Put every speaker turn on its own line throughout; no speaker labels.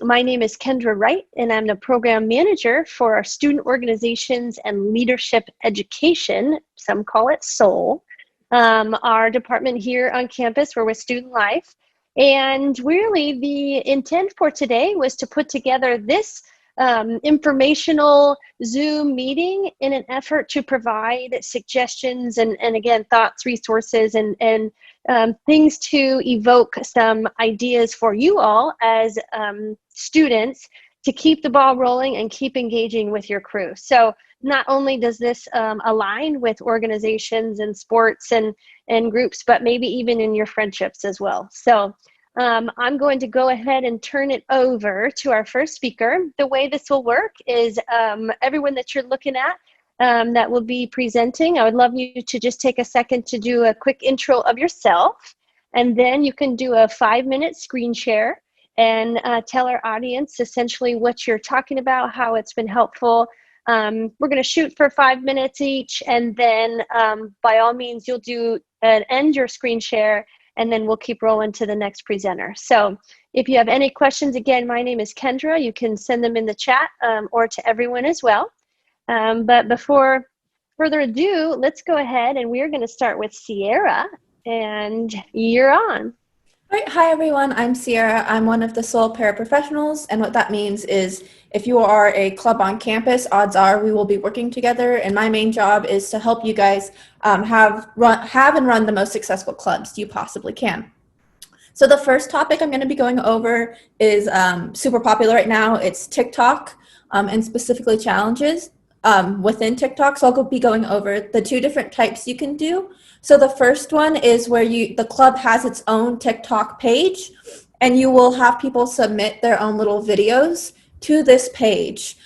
My name is Kendra Wright, and I'm the program manager for our student organizations and leadership education. Some call it SOUL. Our department here on campus, we're with Student Life. And really, the intent for today was to put together this informational Zoom meeting in an effort to provide suggestions and again, thoughts, resources, and things to evoke some ideas for you all as students to keep the ball rolling and keep engaging with your crew. So not only does this align with organizations and sports and groups, but maybe even in your friendships as well. So I'm going to go ahead and turn it over to our first speaker. The way this will work is everyone that you're looking at that will be presenting, I would love you to just take a second to do a quick intro of yourself, and then you can do a 5-minute screen share and tell our audience essentially what you're talking about, how it's been helpful. We're going to shoot for 5 minutes each, and then by all means, you'll do end your screen share, and then we'll keep rolling to the next presenter. So if you have any questions, again, my name is Kendra. You can send them in the chat or to everyone as well. But before further ado, let's go ahead and we're going to start with Sierra, and you're on.
Right. Hi, everyone. I'm Sierra. I'm one of the SOUL paraprofessionals, and what that means is if you are a club on campus, odds are we will be working together, and my main job is to help you guys have and run the most successful clubs you possibly can. So the first topic I'm going to be going over is super popular right now. It's TikTok and specifically challenges within TikTok. So I'll be going over the 2 different types you can do. So the first one is where the club has its own TikTok page, and you will have people submit their own little videos to this page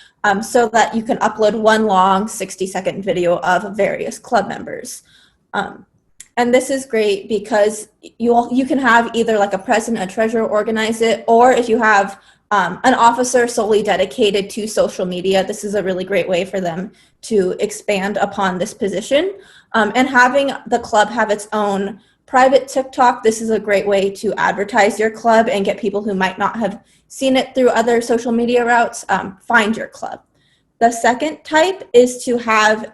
so that you can upload one long 60-second video of various club members. And this is great because you can have either like a president, a treasurer organize it, or if you have an officer solely dedicated to social media, this is a really great way for them to expand upon this position. And having the club have its own private TikTok, this is a great way to advertise your club and get people who might not have seen it through other social media routes, find your club. The second type is to have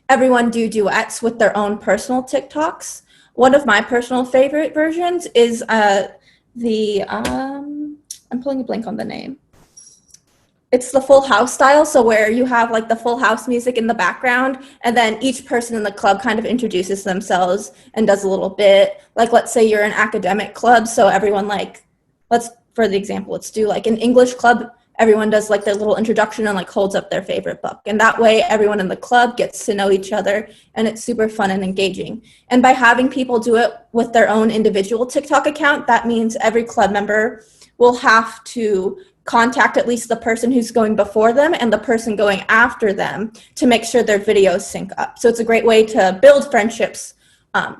everyone do duets with their own personal TikToks. One of my personal favorite versions is I'm pulling a blank on the name. It's the Full House style, so where you have like the Full House music in the background, and then each person in the club kind of introduces themselves and does a little bit. Like, let's say you're an academic club, so everyone for the example, let's do like an English club. Everyone does like their little introduction and like holds up their favorite book. And that way everyone in the club gets to know each other, and it's super fun and engaging. And by having people do it with their own individual TikTok account, that means every club member will have to contact at least the person who's going before them and the person going after them to make sure their videos sync up. So it's a great way to build friendships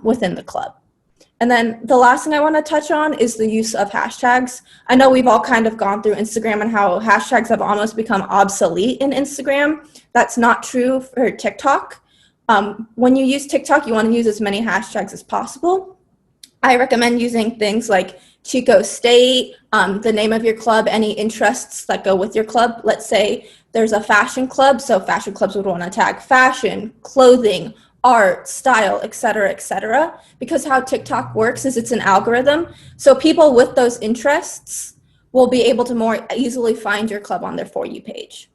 within the club. And then the last thing I want to touch on is the use of hashtags. I know we've all kind of gone through Instagram and how hashtags have almost become obsolete in Instagram. That's not true for TikTok. When you use TikTok, you want to use as many hashtags as possible. I recommend using things like Chico State, the name of your club, any interests that go with your club. Let's say there's a fashion club, so fashion clubs would want to tag fashion, clothing, art, style, etc., because how TikTok works is it's an algorithm. So people with those interests will be able to more easily find your club on their For You page.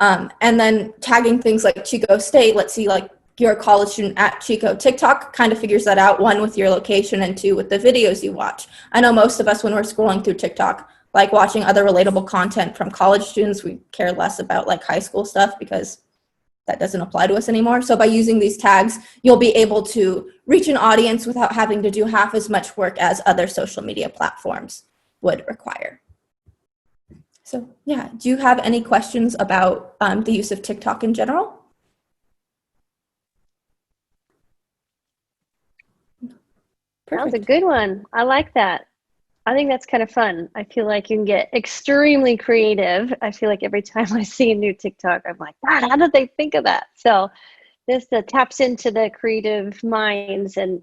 And then tagging things like Chico State, let's see, like you're a college student at Chico. TikTok kind of figures that out, 1, with your location, and 2, with the videos you watch. I know most of us, when we're scrolling through TikTok, like watching other relatable content from college students, we care less about like high school stuff because that doesn't apply to us anymore. So by using these tags, you'll be able to reach an audience without having to do half as much work as other social media platforms would require. So yeah, do you have any questions about the use of TikTok in general?
That was a good one. I like that. I think that's kind of fun. I feel like you can get extremely creative. I feel like every time I see a new TikTok, I'm like, God, how did they think of that? So this taps into the creative minds and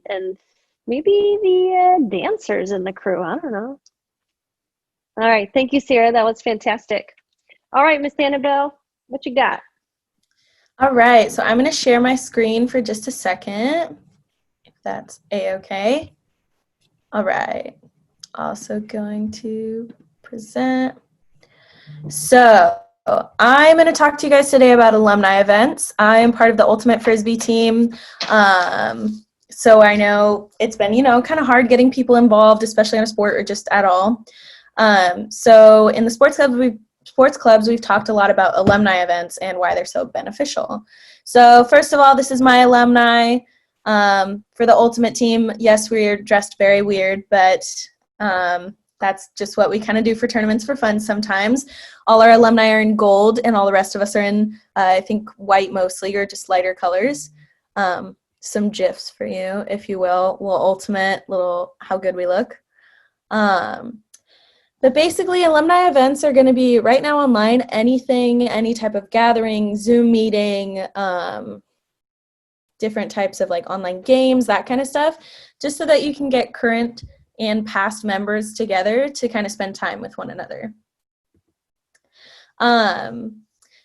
maybe the dancers in the crew. I don't know. All right. Thank you, Sarah. That was fantastic. All right, Miss Annabelle, what you got?
All right, so I'm going to share my screen for just a second, if that's a-okay. All right, also going to present. So I'm going to talk to you guys today about alumni events. I am part of the Ultimate Frisbee team. So I know it's been, kind of hard getting people involved, especially in a sport or just at all. So in the sports clubs, we've talked a lot about alumni events and why they're so beneficial. So first of all, this is my alumni. For the Ultimate team, yes, we're dressed very weird, but that's just what we kind of do for tournaments for fun sometimes. All our alumni are in gold, and all the rest of us are in, I think, white mostly, or just lighter colors. Some GIFs for you, if you will, little ultimate, little how good we look. But basically, alumni events are going to be right now online, anything, any type of gathering, Zoom meeting, different types of like online games, that kind of stuff, just so that you can get current and past members together to kind of spend time with one another.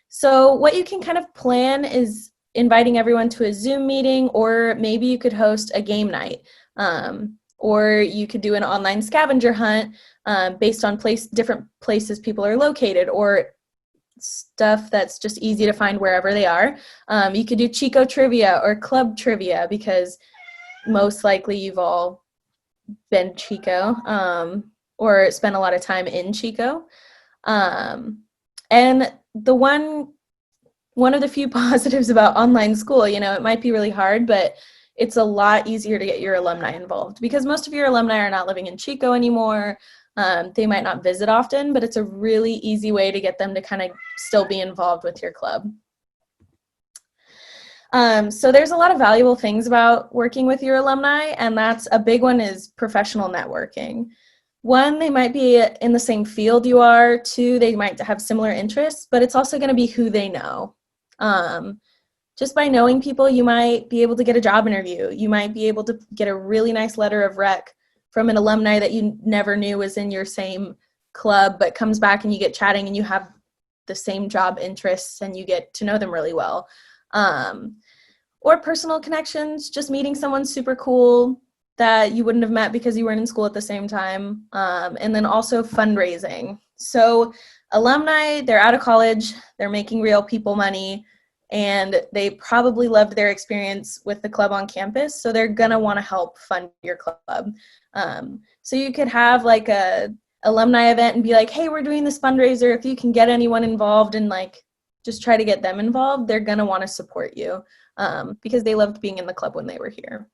So what you can kind of plan is inviting everyone to a Zoom meeting, or maybe you could host a game night, or you could do an online scavenger hunt based on different places people are located, or stuff that's just easy to find wherever they are. You could do Chico trivia or club trivia, because most likely you've all been Chico or spent a lot of time in Chico. And one of the few positives about online school, it might be really hard, but it's a lot easier to get your alumni involved, because most of your alumni are not living in Chico anymore. They might not visit often, but it's a really easy way to get them to kind of still be involved with your club. So there's a lot of valuable things about working with your alumni, and that's a big one is professional networking. One, they might be in the same field you are. Two, they might have similar interests, but it's also going to be who they know. Just by knowing people, you might be able to get a job interview. You might be able to get a really nice letter of rec from an alumni that you never knew was in your same club, but comes back and you get chatting and you have the same job interests and you get to know them really well. Or personal connections, just meeting someone super cool that you wouldn't have met because you weren't in school at the same time. And then also fundraising. So alumni, they're out of college, they're making real people money, and they probably loved their experience with the club on campus, so they're gonna want to help fund your club. So you could have like a alumni event and be like, hey, we're doing this fundraiser. If you can get anyone involved and like just try to get them involved, they're gonna want to support you because they loved being in the club when they were here.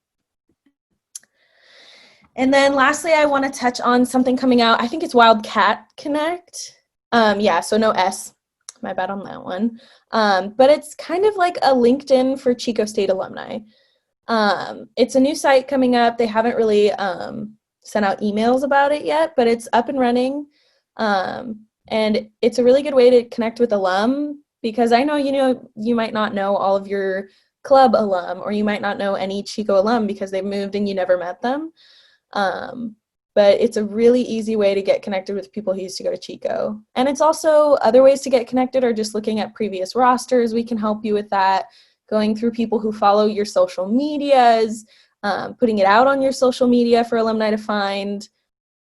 And then lastly, I want to touch on something coming out. I think it's Wildcat Connect. Yeah, so no S. My bad on that one. But it's kind of like a LinkedIn for Chico State alumni. It's a new site coming up. They haven't really sent out emails about it yet, but it's up and running. And it's a really good way to connect with alum, because I know, you might not know all of your club alum, or you might not know any Chico alum because they've moved and you never met them. But it's a really easy way to get connected with people who used to go to Chico. And it's also other ways to get connected are just looking at previous rosters. We can help you with that, going through people who follow your social medias, putting it out on your social media for alumni to find,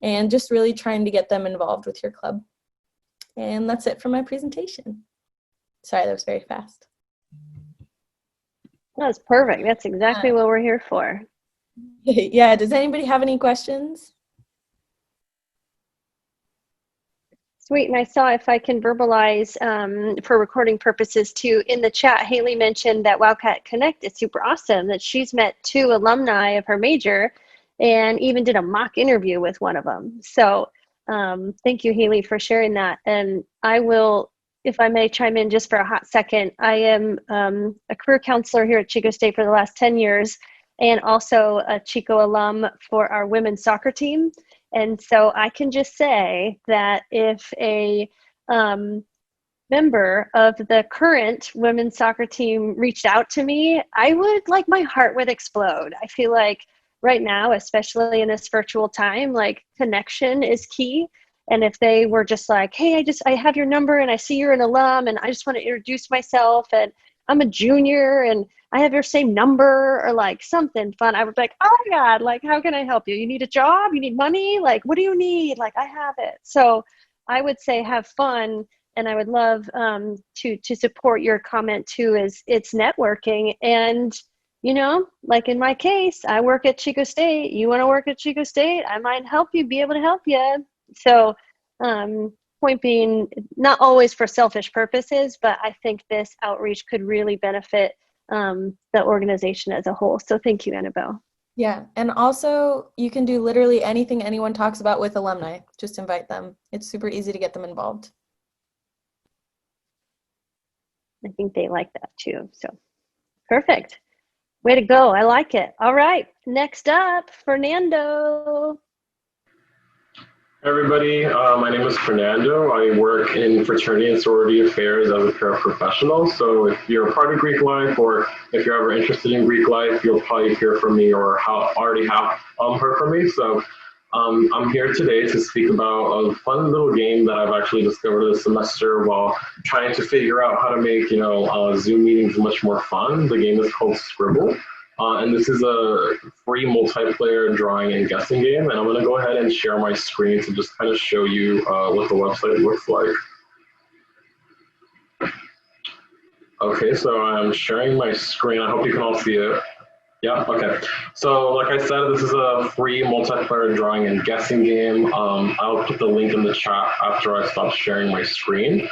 and just really trying to get them involved with your club. And that's it for my presentation. Sorry, that was very fast.
That's perfect. That's exactly what we're here for.
Yeah, does anybody have any questions?
Sweet, and I saw, if I can verbalize for recording purposes too, in the chat, Haley mentioned that Wildcat Connect is super awesome, that she's met 2 alumni of her major and even did a mock interview with one of them. So thank you, Haley, for sharing that. And I will, if I may chime in just for a hot second, I am a career counselor here at Chico State for the last 10 years, and also a Chico alum for our women's soccer team. And so I can just say that if a member of the current women's soccer team reached out to me, I would, like, my heart would explode. I feel like right now, especially in this virtual time, like, connection is key. And if they were just like, hey, I have your number and I see you're an alum and I just want to introduce myself and I'm a junior and I have your same number, or like something fun, I would be like, oh my God, like, how can I help you? You need a job? You need money? Like, what do you need? Like, I have it. So I would say have fun. And I would love to support your comment too, is it's networking. And, you know, like in my case, I work at Chico State. You want to work at Chico State? I might help you, be able to help you. So point being, not always for selfish purposes, but I think this outreach could really benefit the organization as a whole. So thank you, Annabelle.
Yeah, and also you can do literally anything anyone talks about with alumni. Just invite them. It's super easy to get them involved.
I think they like that too. So perfect. Way to go. I like it. All right. Next up, Fernando.
Hey everybody, my name is Fernando. I work in fraternity and sorority affairs as a paraprofessional. So if you're a part of Greek life, or if you're ever interested in Greek life, you'll probably hear from me or already have heard from me. So I'm here today to speak about a fun little game that I've actually discovered this semester while trying to figure out how to make, Zoom meetings much more fun. The game is called Scribble. And this is a free multiplayer drawing and guessing game. And I'm going to go ahead and share my screen to just kind of show you what the website looks like. Okay, so I'm sharing my screen. I hope you can all see it. Yeah, okay. So like I said, this is a free multiplayer drawing and guessing game. I'll put the link in the chat after I stop sharing my screen.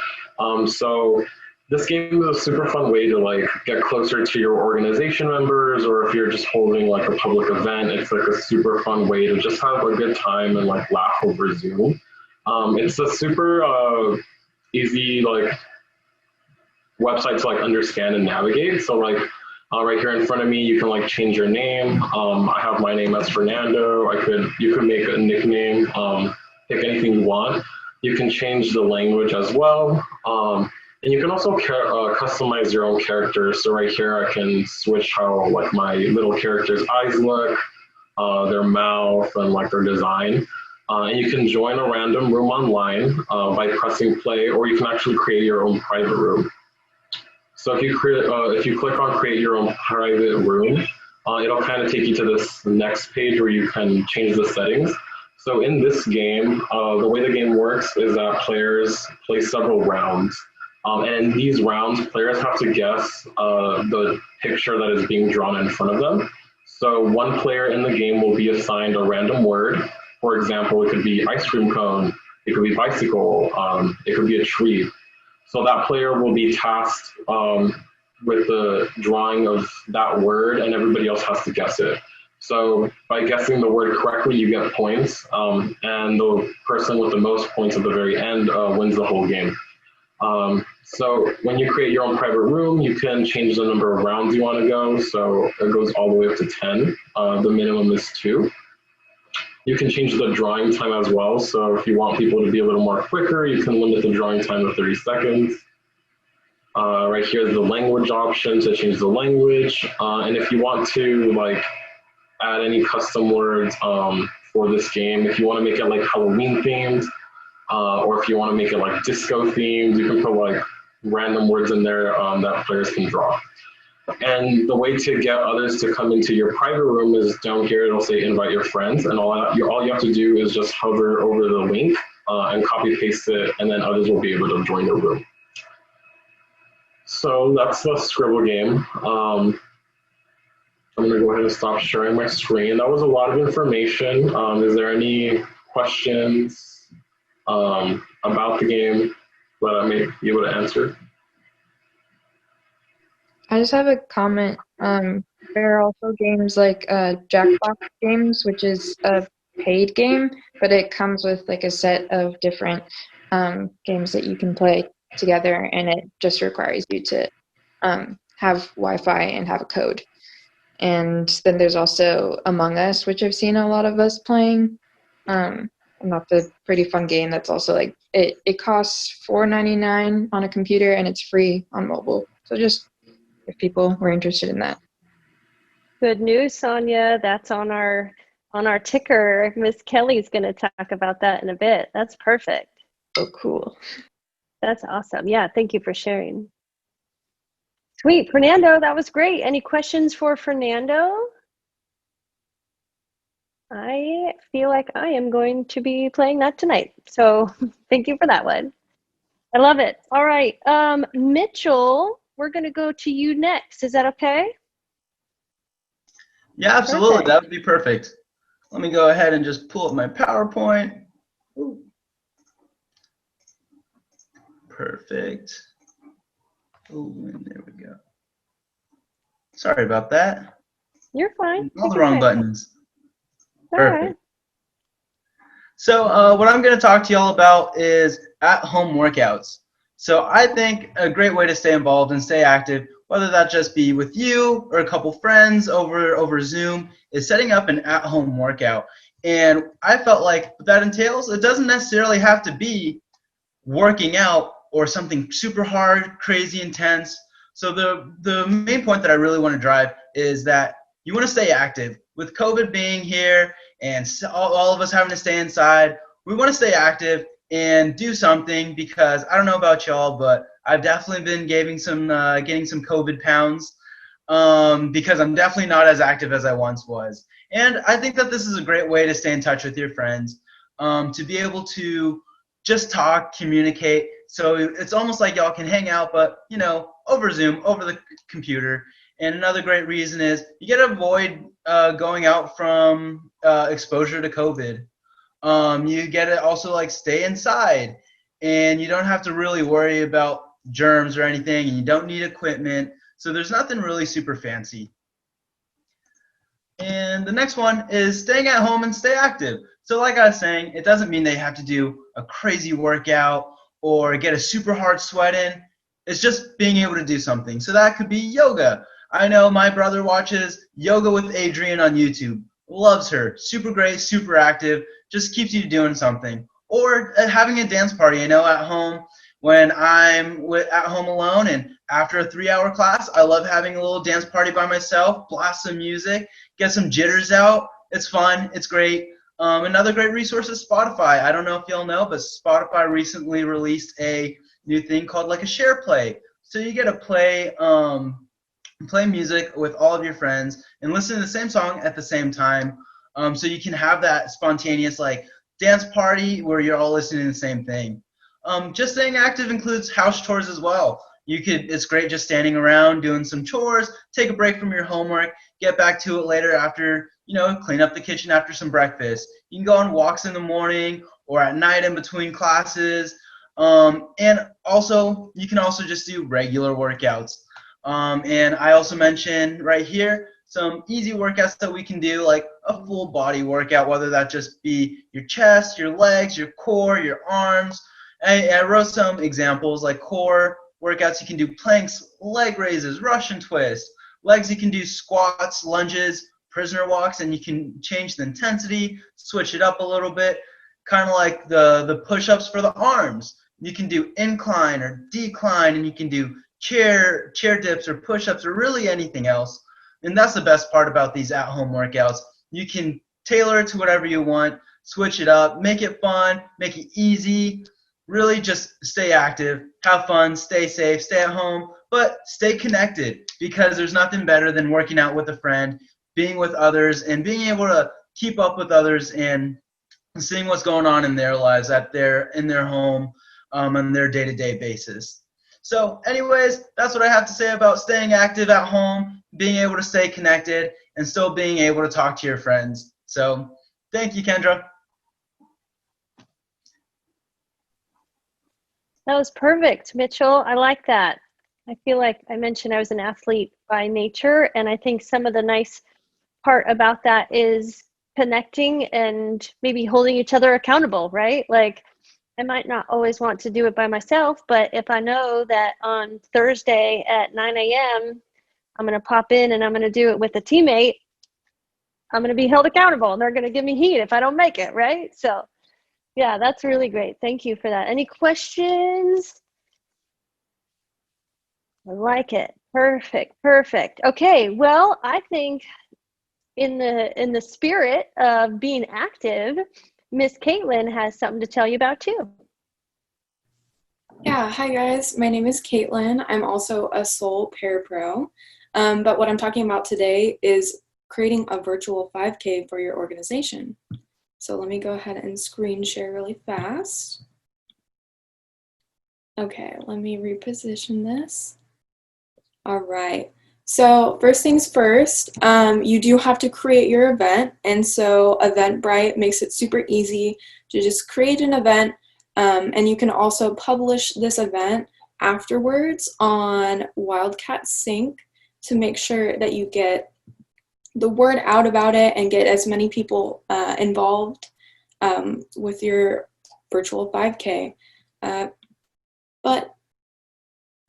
So this game is a super fun way to like get closer to your organization members, or if you're just holding like a public event, it's like a super fun way to just have a good time and like laugh over Zoom. It's a super easy like website to like understand and navigate. So like right here in front of me, you can like change your name. I have my name as Fernando. You could make a nickname, pick anything you want. You can change the language as well. And you can also customize your own characters. So right here, I can switch how like my little character's eyes look, their mouth, and like their design. And you can join a random room online by pressing play, or you can actually create your own private room. So if you click on create your own private room, it'll kind of take you to this next page where you can change the settings. So in this game, the way the game works is that players play several rounds. And in these rounds, players have to guess the picture that is being drawn in front of them. So one player in the game will be assigned a random word. For example, it could be ice cream cone, it could be bicycle, it could be a tree. So that player will be tasked with the drawing of that word, and everybody else has to guess it. So by guessing the word correctly, you get points, and the person with the most points at the very end wins the whole game. So when you create your own private room, you can change the number of rounds you want to go. So it goes all the way up to 10. The minimum is 2. You can change the drawing time as well. So if you want people to be a little more quicker, you can limit the drawing time to 30 seconds. Right here is the language option to change the language. And if you want to like add any custom words for this game, if you want to make it like Halloween themed, or if you want to make it like disco themed, you can put like random words in there that players can draw. And the way to get others to come into your private room is down here. It'll say invite your friends, and all you have to do is just hover over the link and copy paste it, and then others will be able to join the room. So that's the Scribble game. I'm gonna go ahead and stop sharing my screen. That was a lot of information. Is there any questions about the game that I may be able to answer?
I just have a comment. There are also games like Jackbox games, which is a paid game, but it comes with like a set of different games that you can play together, and it just requires you to have Wi-Fi and have a code. And then there's also Among Us, which I've seen a lot of us playing. And that's a pretty fun game. That's also like it costs $4.99 on a computer, and it's free on mobile. So just if people were interested in that.
Good news, Sonia. That's on our on our ticker. Miss Kelly's going to talk about that in a bit. That's perfect.
Oh, cool.
That's awesome. Yeah, thank you for sharing. Sweet. Fernando, that was great. Any questions for Fernando? I feel like I am going to be playing that tonight. So thank you for that one. I love it. All right. Mitchell, we're going to go to you next. Is that okay?
Yeah, absolutely.
Perfect.
That would be perfect. Let me go ahead and just pull up my PowerPoint. Ooh. Perfect. Oh, and there we go. Sorry about that.
You're fine.
All the wrong buttons.
All
Perfect.
right.
So what I'm going to talk to y'all about is at-home workouts. So I think a great way to stay involved and stay active, whether that just be with you or a couple friends over Zoom, is setting up an at-home workout. And I felt like what that entails, it doesn't necessarily have to be working out or something super hard, crazy intense. So the main point that I really want to drive is that you want to stay active. With COVID being here and all of us having to stay inside, we want to stay active and do something, because I don't know about y'all, but I've definitely been getting some COVID pounds, because I'm definitely not as active as I once was. And I think that this is a great way to stay in touch with your friends, to be able to just talk, communicate. So it's almost like y'all can hang out, but over Zoom, over the computer. And another great reason is you got to avoid going out from exposure to COVID. You get to also stay inside, and you don't have to really worry about germs or anything, and you don't need equipment. So there's nothing really super fancy. And the next one is staying at home and stay active. So like I was saying, it doesn't mean they have to do a crazy workout or get a super hard sweat in. It's just being able to do something. So that could be yoga. I know my brother watches Yoga with Adrienne on YouTube. Loves her. Super great, super active. Just keeps you doing something. Or having a dance party, at home when I'm at home alone, and after a 3-hour class, I love having a little dance party by myself, blast some music, get some jitters out. It's fun. It's great. Another great resource is Spotify. I don't know if y'all know, but Spotify recently released a new thing called a share play. So you get to play music with all of your friends and listen to the same song at the same time. So you can have that spontaneous dance party where you're all listening to the same thing. Just staying active includes house chores as well. It's great just standing around doing some chores, take a break from your homework, get back to it later after, clean up the kitchen after some breakfast. You can go on walks in the morning or at night in between classes. And also, you can also just do regular workouts. And I also mentioned right here some easy workouts that we can do, like a full body workout, whether that just be your chest, your legs, your core, your arms. I wrote some examples like core workouts. You can do planks, leg raises, Russian twists. Legs, you can do squats, lunges, prisoner walks, and you can change the intensity, switch it up a little bit, kind of like the push-ups for the arms. You can do incline or decline, and you can do chair dips or push-ups or really anything else. And that's the best part about these at-home workouts. You can tailor it to whatever you want, switch it up, make it fun, make it easy. Really just stay active, have fun, stay safe, stay at home, but stay connected, because there's nothing better than working out with a friend, being with others, and being able to keep up with others and seeing what's going on in their lives in their home on their day-to-day basis. So anyways, that's what I have to say about staying active at home, being able to stay connected, and still being able to talk to your friends. So thank you, Kendra.
That was perfect, Mitchell. I like that. I feel like I mentioned I was an athlete by nature, and I think some of the nice part about that is connecting and maybe holding each other accountable, right? I might not always want to do it by myself, but if I know that on Thursday at 9 a.m., I'm going to pop in and I'm going to do it with a teammate, I'm going to be held accountable, and they're going to give me heat if I don't make it, right? So yeah, that's really great. Thank you for that. Any questions? I like it. Perfect. Okay, well, I think in the spirit of being active, Miss Caitlin has something to tell you about too.
Yeah, hi guys. My name is Caitlin. I'm also a Soul Parapro. But what I'm talking about today is creating a virtual 5K for your organization. So let me go ahead and screen share really fast. Okay, let me reposition this. All right. So first things first, you do have to create your event. And so Eventbrite makes it super easy to just create an event. And you can also publish this event afterwards on Wildcat Sync to make sure that you get the word out about it and get as many people involved with your virtual 5K. But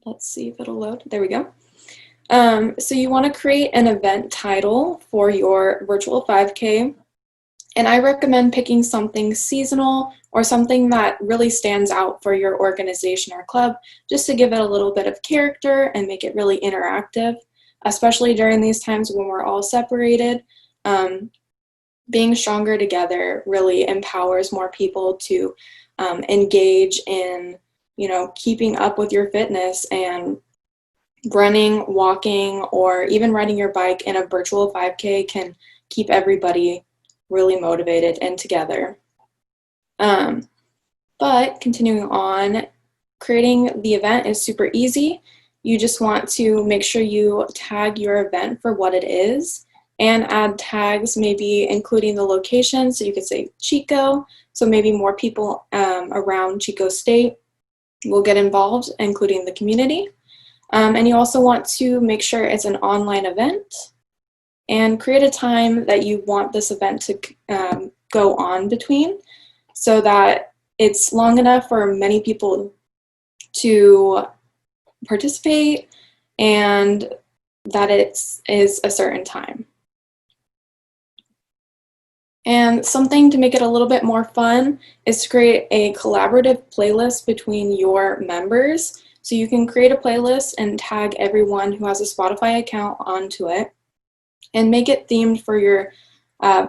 let's see if it'll load. There we go. So you want to create an event title for your virtual 5K. And I recommend picking something seasonal or something that really stands out for your organization or club, just to give it a little bit of character and make it really interactive, especially during these times when we're all separated. Being stronger together really empowers more people to engage in, keeping up with your fitness, and running, walking, or even riding your bike in a virtual 5K can keep everybody really motivated and together. But continuing on, creating the event is super easy. You just want to make sure you tag your event for what it is and add tags, maybe including the location. So you could say Chico, so maybe more people around Chico State will get involved, including the community. And you also want to make sure it's an online event and create a time that you want this event to go on between, so that it's long enough for many people to participate and that it is a certain time. And something to make it a little bit more fun is to create a collaborative playlist between your members. So you can create a playlist and tag everyone who has a Spotify account onto it and make it themed for your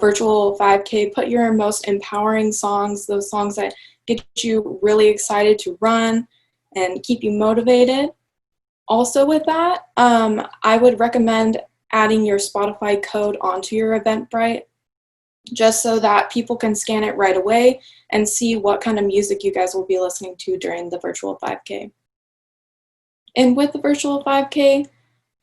virtual 5K. Put your most empowering songs, those songs that get you really excited to run and keep you motivated. Also with that, I would recommend adding your Spotify code onto your Eventbrite, just so that people can scan it right away and see what kind of music you guys will be listening to during the virtual 5K. And with the virtual 5K,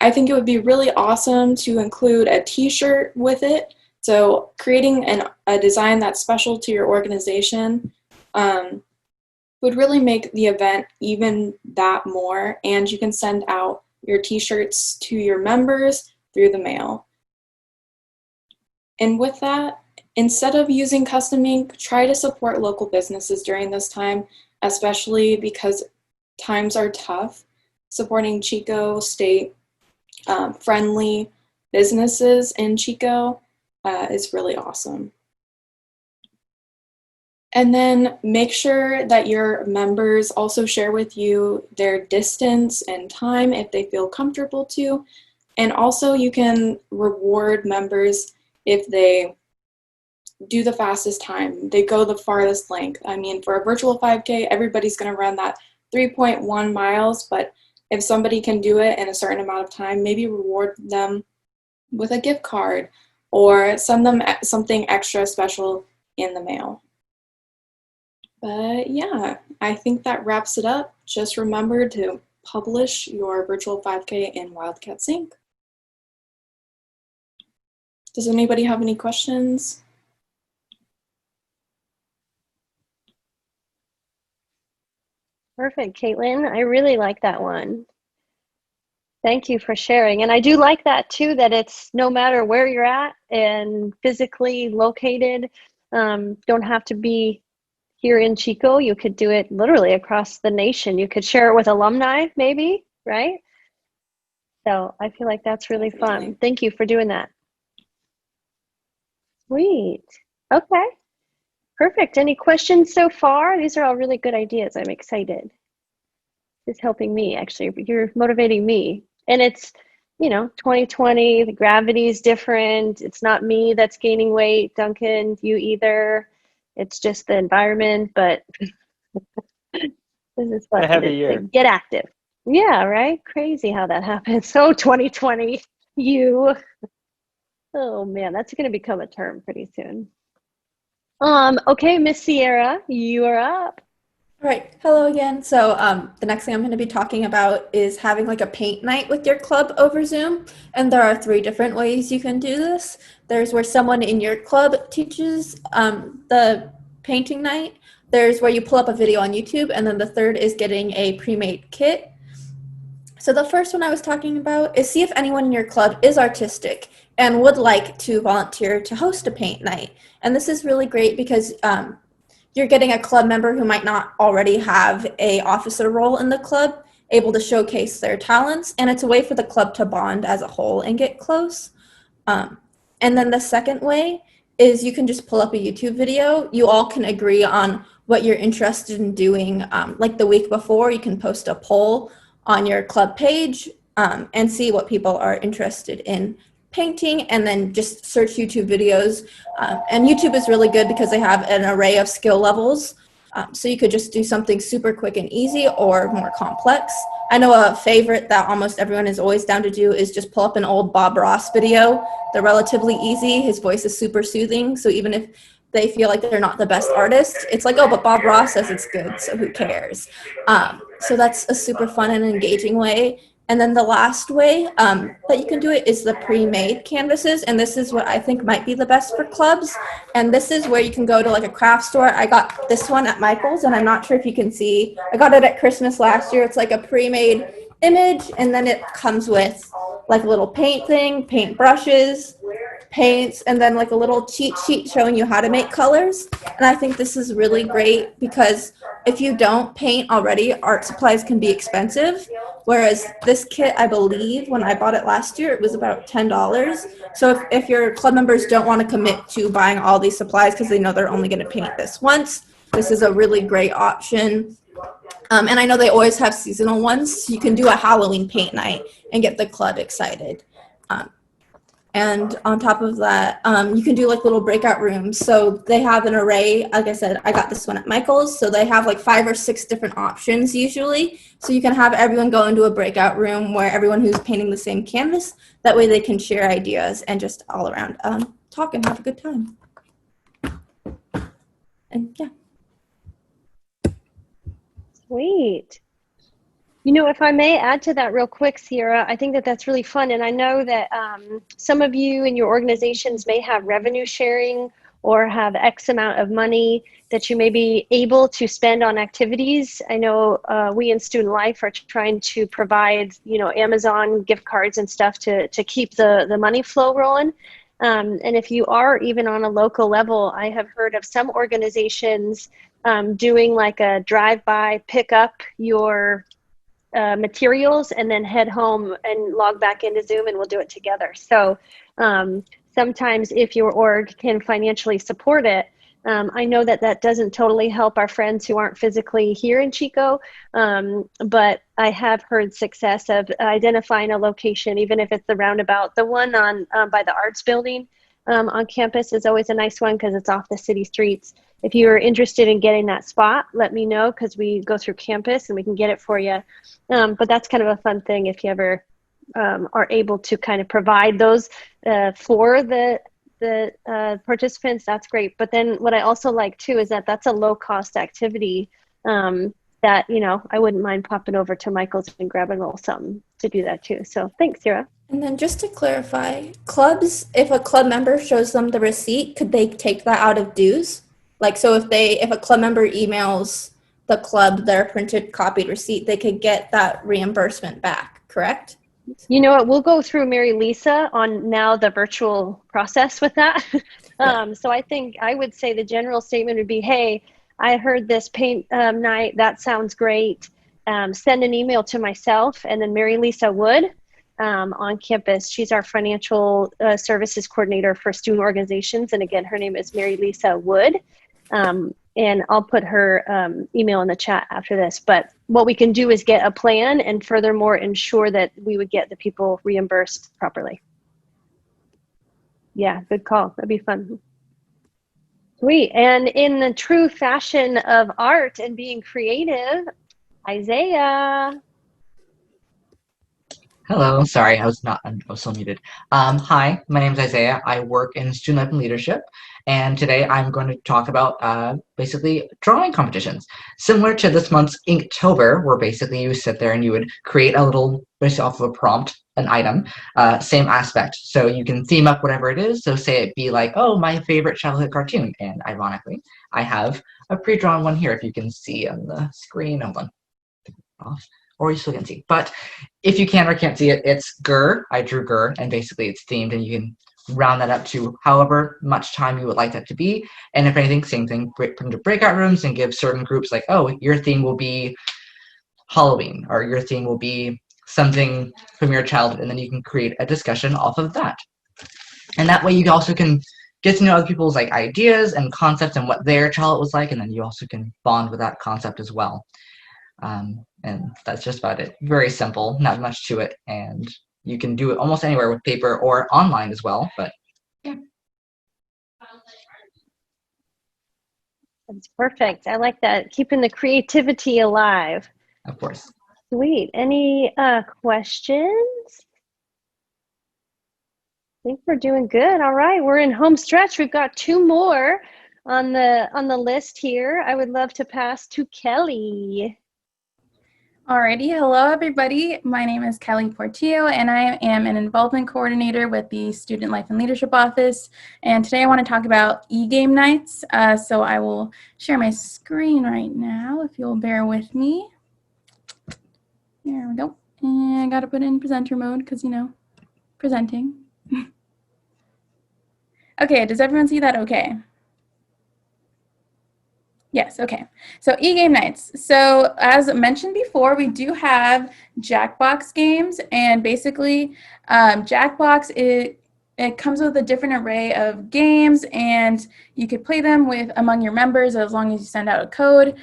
I think it would be really awesome to include a t-shirt with it. So creating a design that's special to your organization would really make the event even that more. And you can send out your t-shirts to your members through the mail. And with that, instead of using custom ink, try to support local businesses during this time, especially because times are tough. Supporting Chico State friendly businesses in Chico is really awesome. And then make sure that your members also share with you their distance and time if they feel comfortable to. And also you can reward members if they do the fastest time, they go the farthest length. I mean, for a virtual 5K, everybody's going to run that 3.1 miles, but if somebody can do it in a certain amount of time, maybe reward them with a gift card or send them something extra special in the mail. But yeah, I think that wraps it up. Just remember to publish your virtual 5K in Wildcat Sync. Does anybody have any questions?
Perfect, Caitlin. I really like that one. Thank you for sharing. And I do like that too, that it's no matter where you're at and physically located, don't have to be here in Chico. You could do it literally across the nation. You could share it with alumni maybe, right? So I feel like that's really fun. Thank you for doing that. Sweet. Okay. Perfect. Any questions so far? These are all really good ideas. I'm excited. It's helping me, actually. You're motivating me. And it's 2020, the gravity is different. It's not me that's gaining weight, Duncan, you either. It's just the environment, but this is
A
fun
heavy
to
year.
get active. Yeah, right? Crazy how that happens. So 2020, you. Oh man, that's going to become a term pretty soon. Okay, Miss Sierra, you are up.
All right, hello again. So the next thing I'm going to be talking about is having like a paint night with your club over Zoom. And there are 3 different ways you can do this. There's where someone in your club teaches the painting night. There's where you pull up a video on YouTube. And then the third is getting a pre-made kit. So the first one I was talking about is see if anyone in your club is artistic and would like to volunteer to host a paint night. And this is really great because you're getting a club member who might not already have a officer role in the club able to showcase their talents, and it's a way for the club to bond as a whole and get close. And then the second way is you can just pull up a YouTube video. You all can agree on what you're interested in doing. Like the week before, you can post a poll on your club page and see what people are interested in painting, and then just search YouTube videos. And YouTube is really good because they have an array of skill levels. So you could just do something super quick and easy or more complex. I know a favorite that almost everyone is always down to do is just pull up an old Bob Ross video. They're relatively easy. His voice is super soothing. So even if they feel like they're not the best artist, it's like, oh, but Bob Ross says it's good, so who cares? So that's a super fun and engaging way. And then the last way that you can do it is the pre-made canvases. And this is what I think might be the best for clubs. And this is where you can go to like a craft store. I got this one at Michael's, and I'm not sure if you can see. I got it at Christmas last year. It's like a pre-made image, and then it comes with like a little paint thing, paint brushes, paints, and then like a little cheat sheet showing you how to make colors. And I think this is really great because if you don't paint already, art supplies can be expensive. Whereas this kit, I believe, when I bought it last year, it was about $10. So if your club members don't want to commit to buying all these supplies because they know they're only going to paint this once, this is a really great option. And I know they always have seasonal ones. So you can do a Halloween paint night and get the club excited. And on top of that, you can do like little breakout rooms. So they have an array. Like I said, I got this one at Michael's. So they have like 5 or 6 different options usually. So you can have everyone go into a breakout room where everyone who's painting the same canvas, that way they can share ideas and just all around talk and have a good time. And yeah.
Sweet. If I may add to that real quick, Sierra, I think that that's really fun. And I know that some of you in your organizations may have revenue sharing or have X amount of money that you may be able to spend on activities. I know we in Student Life are trying to provide, Amazon gift cards and stuff to keep the money flow rolling. And if you are even on a local level, I have heard of some organizations doing like a drive-by, pick up your materials and then head home and log back into Zoom and we'll do it together. So sometimes if your org can financially support it, I know that doesn't totally help our friends who aren't physically here in Chico, but I have heard success of identifying a location, even if it's the roundabout. The one on by the arts building on campus is always a nice one because it's off the city streets. If you're interested in getting that spot, let me know because we go through campus and we can get it for you. But that's kind of a fun thing if you ever are able to kind of provide those for the participants. That's great. But then what I also like too is that that's a low cost activity that, I wouldn't mind popping over to Michael's and grabbing a little something to do that too. So thanks, Sarah.
And then just to clarify, clubs, if a club member shows them the receipt, could they take that out of dues? Like, so if a club member emails the club their printed copied receipt, they could get that reimbursement back, correct?
You know what, we'll go through Mary Lisa on now the virtual process with that. So I think I would say the general statement would be, hey, I heard this paint night, that sounds great. Send an email to myself, and then Mary Lisa Wood on campus. She's our financial services coordinator for student organizations. And again, her name is Mary Lisa Wood. and I'll put her email in the chat after this. But what we can do is get a plan and furthermore ensure that we would get the people reimbursed properly. Yeah, good call. That'd be fun. Sweet. And in the true fashion of art and being creative, Isaiah.
Hello, sorry, I was still muted. Hi, my name is Isaiah. I work in student life and leadership, and today I'm going to talk about basically drawing competitions. Similar to this month's Inktober, where basically you sit there and you would create a little, based off of a prompt, an item, same aspect. So you can theme up whatever it is. So say it be like, oh, my favorite childhood cartoon, and ironically, I have a pre-drawn one here, if you can see on the screen. Hold on. Off. Or you still can see. But if you can or can't see it, it's Gur. I drew Gur, and basically it's themed, and you can round that up to however much time you would like that to be. And if anything, same thing, put into breakout rooms and give certain groups like, oh, your theme will be Halloween, or your theme will be something from your childhood, and then you can create a discussion off of that. And that way you also can get to know other people's like ideas and concepts and what their childhood was like, and then you also can bond with that concept as well. And that's just about it. Very simple, not much to it, and you can do it almost anywhere with paper or online as well, but yeah.
That's perfect. I like that. Keeping the creativity alive.
Of course.
Sweet. Any questions? I think we're doing good. All right, we're in home stretch. We've got 2 more on the list here. I would love to pass to Kelly.
Alrighty, hello everybody. My name is Kelly Portillo and I am an involvement coordinator with the Student Life and Leadership Office. And today I want to talk about EGame Nights. So I will share my screen right now if you'll bear with me. There we go. And I got to put it in presenter mode because, you know, presenting. Okay, does everyone see that okay? Yes, okay. So EGame Nights. So as mentioned before, we do have Jackbox games, and basically Jackbox, it comes with a different array of games, and you could play them with among your members as long as you send out a code.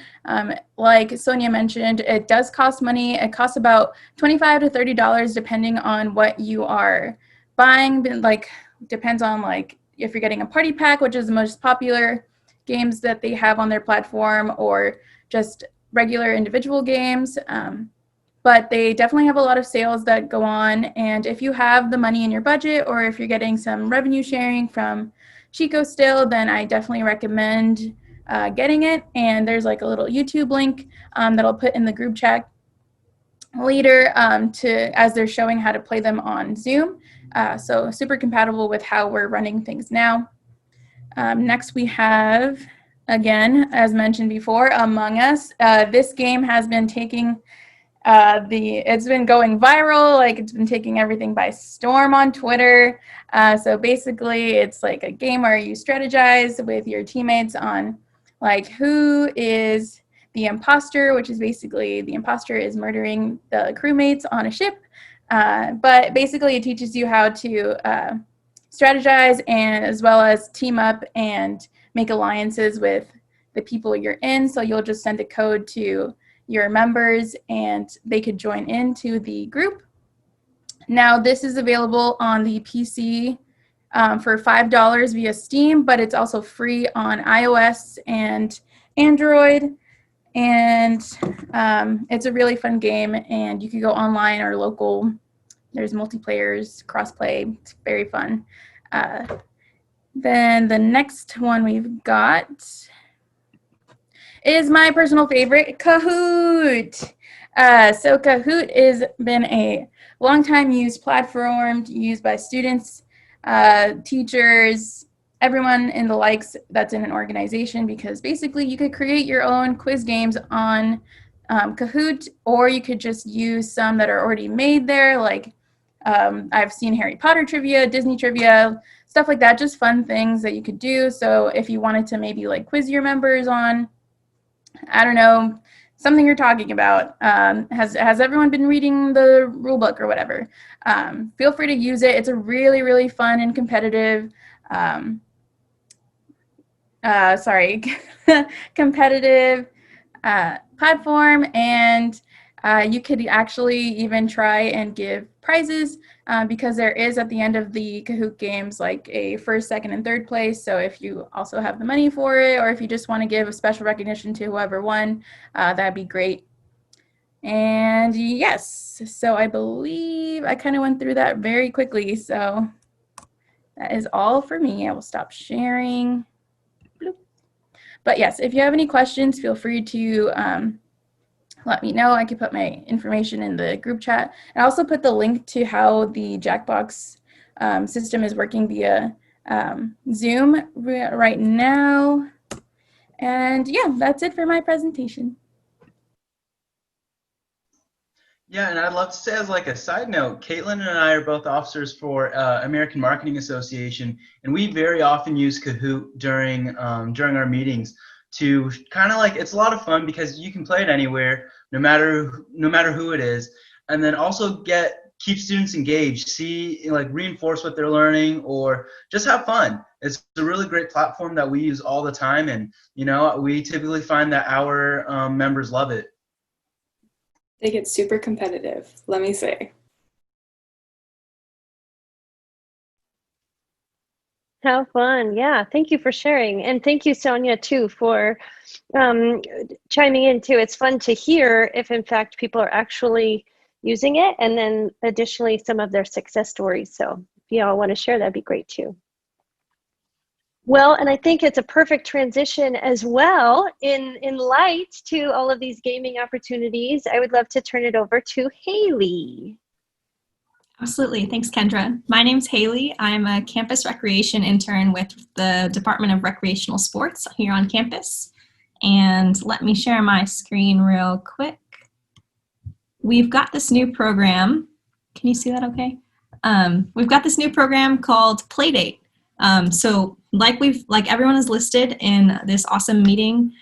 Like Sonia mentioned, it does cost money. It costs about $25 to $30 depending on what you are buying. Like depends on like if you're getting a party pack, which is the most popular games that they have on their platform, or just regular individual games. But they definitely have a lot of sales that go on. And if you have the money in your budget, or if you're getting some revenue sharing from Chico still, then I definitely recommend getting it. And there's like a little YouTube link that I'll put in the group chat later as they're showing how to play them on Zoom. So super compatible with how we're running things now. Next we have, again, as mentioned before, Among Us. This game has been taking it's been going viral, like it's been taking everything by storm on Twitter. So basically it's like a game where you strategize with your teammates on like who is the imposter, which is basically the imposter is murdering the crewmates on a ship. But basically it teaches you how to strategize and as well as team up and make alliances with the people you're in. So you'll just send a code to your members and they could join into the group. Now this is available on the PC for $5 via Steam, but it's also free on iOS and Android. And it's a really fun game, and you can go online or local. There's multiplayers, crossplay. It's very fun. Then the next one we've got is my personal favorite, Kahoot. So Kahoot has been a long time used platform used by students, teachers, everyone in the likes that's in an organization, because basically you could create your own quiz games on Kahoot, or you could just use some that are already made there, like I've seen Harry Potter trivia, Disney trivia, stuff like that, just fun things that you could do. So if you wanted to maybe like quiz your members on, I don't know, something you're talking about, has everyone been reading the rule book or whatever, feel free to use it. It's a really, really fun and competitive competitive platform, and you could actually even try and give prizes because there is at the end of the Kahoot games like a first, second, and third place. So if you also have the money for it, or if you just want to give a special recognition to whoever won, that'd be great. And yes, so I believe I kind of went through that very quickly. So that is all for me. I will stop sharing. Bloop. But yes, if you have any questions, feel free to let me know. I can put my information in the group chat. And I also put the link to how the Jackbox system is working via Zoom right now. And yeah, that's it for my presentation.
Yeah, and I'd love to say as like a side note, Caitlin and I are both officers for American Marketing Association, and we very often use Kahoot during our meetings to kind of like, it's a lot of fun because you can play it anywhere, no matter who it is, and then also keep students engaged, see, like, reinforce what they're learning, or just have fun. It's a really great platform that we use all the time, and we typically find that our members love it.
They get super competitive, let me say.
How fun. Yeah, thank you for sharing. And thank you, Sonia, too, for chiming in, too. It's fun to hear if, in fact, people are actually using it, and then additionally, some of their success stories. So if you all want to share, that'd be great, too. Well, and I think it's a perfect transition as well in light to all of these gaming opportunities. I would love to turn it over to Haley.
Absolutely. Thanks, Kendra. My name's Haley. I'm a campus recreation intern with the Department of Recreational Sports here on campus. And let me share my screen real quick. We've got this new program. Can you see that okay? We've got this new program called Playdate. So like everyone is listed in this awesome meeting,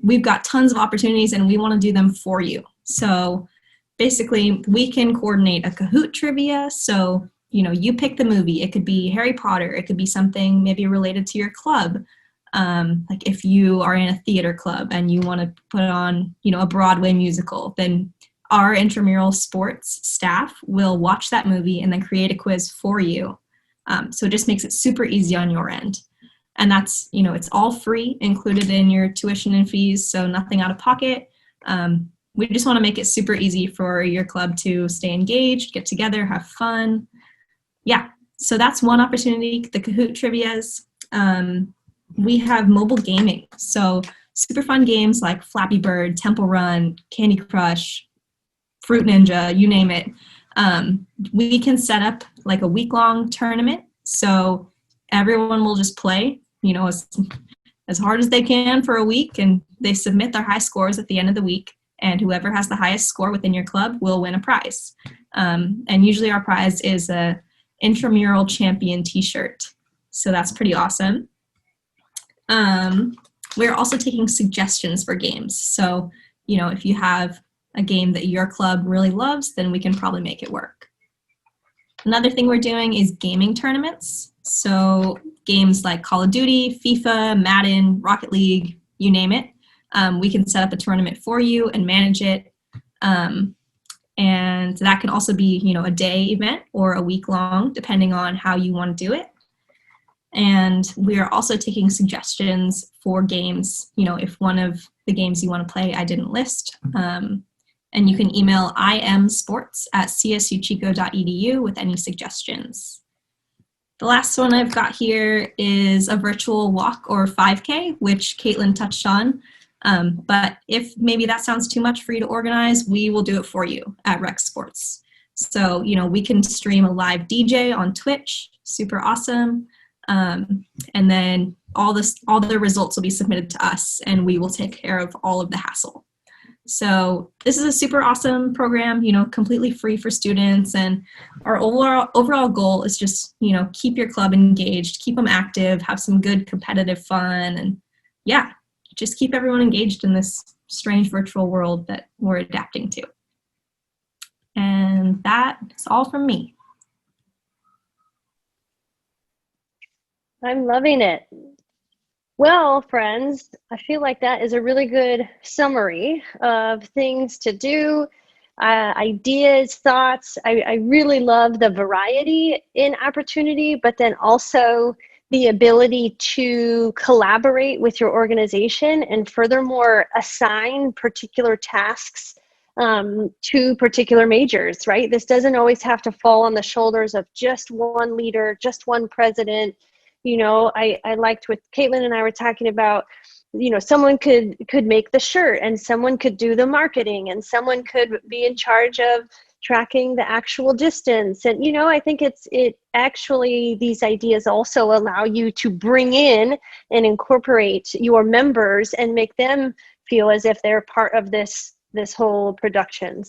we've got tons of opportunities and we want to do them for you. So basically we can coordinate a Kahoot trivia. So, you pick the movie. It could be Harry Potter. It could be something maybe related to your club. Like if you are in a theater club and you want to put on, a Broadway musical, then our intramural sports staff will watch that movie and then create a quiz for you. So it just makes it super easy on your end. And that's, it's all free, included in your tuition and fees, so nothing out of pocket. We just want to make it super easy for your club to stay engaged, get together, have fun. Yeah, so that's one opportunity, the Kahoot trivias. We have mobile gaming, so super fun games like Flappy Bird, Temple Run, Candy Crush, Fruit Ninja, you name it. We can set up like a week-long tournament, so everyone will just play, as hard as they can for a week, and they submit their high scores at the end of the week, and whoever has the highest score within your club will win a prize. And usually our prize is a intramural champion t-shirt, so that's pretty awesome. We're also taking suggestions for games, so if you have a game that your club really loves, then we can probably make it work. Another thing we're doing is gaming tournaments. So games like Call of Duty, FIFA, Madden, Rocket League, you name it. We can set up a tournament for you and manage it. And that can also be, a day event or a week long, depending on how you want to do it. And we are also taking suggestions for games, if one of the games you want to play I didn't list. And you can email imsports@csuchico.edu with any suggestions. The last one I've got here is a virtual walk or 5K, which Caitlin touched on. But if maybe that sounds too much for you to organize, we will do it for you at Rec Sports. So, we can stream a live DJ on Twitch, super awesome. And then all the results will be submitted to us, and we will take care of all of the hassle. So this is a super awesome program, completely free for students. And our overall goal is just, keep your club engaged, keep them active, have some good competitive fun, and yeah, just keep everyone engaged in this strange virtual world that we're adapting to. And that is all from me.
I'm loving it. Well, friends, I feel like that is a really good summary of things to do, ideas, thoughts. I really love the variety in opportunity, but then also the ability to collaborate with your organization and furthermore assign particular tasks to particular majors, right? This doesn't always have to fall on the shoulders of just one leader, just one president. I liked what Caitlin and I were talking about. Someone could make the shirt, and someone could do the marketing, and someone could be in charge of tracking the actual distance. And I think it actually, these ideas also allow you to bring in and incorporate your members and make them feel as if they're part of this whole production.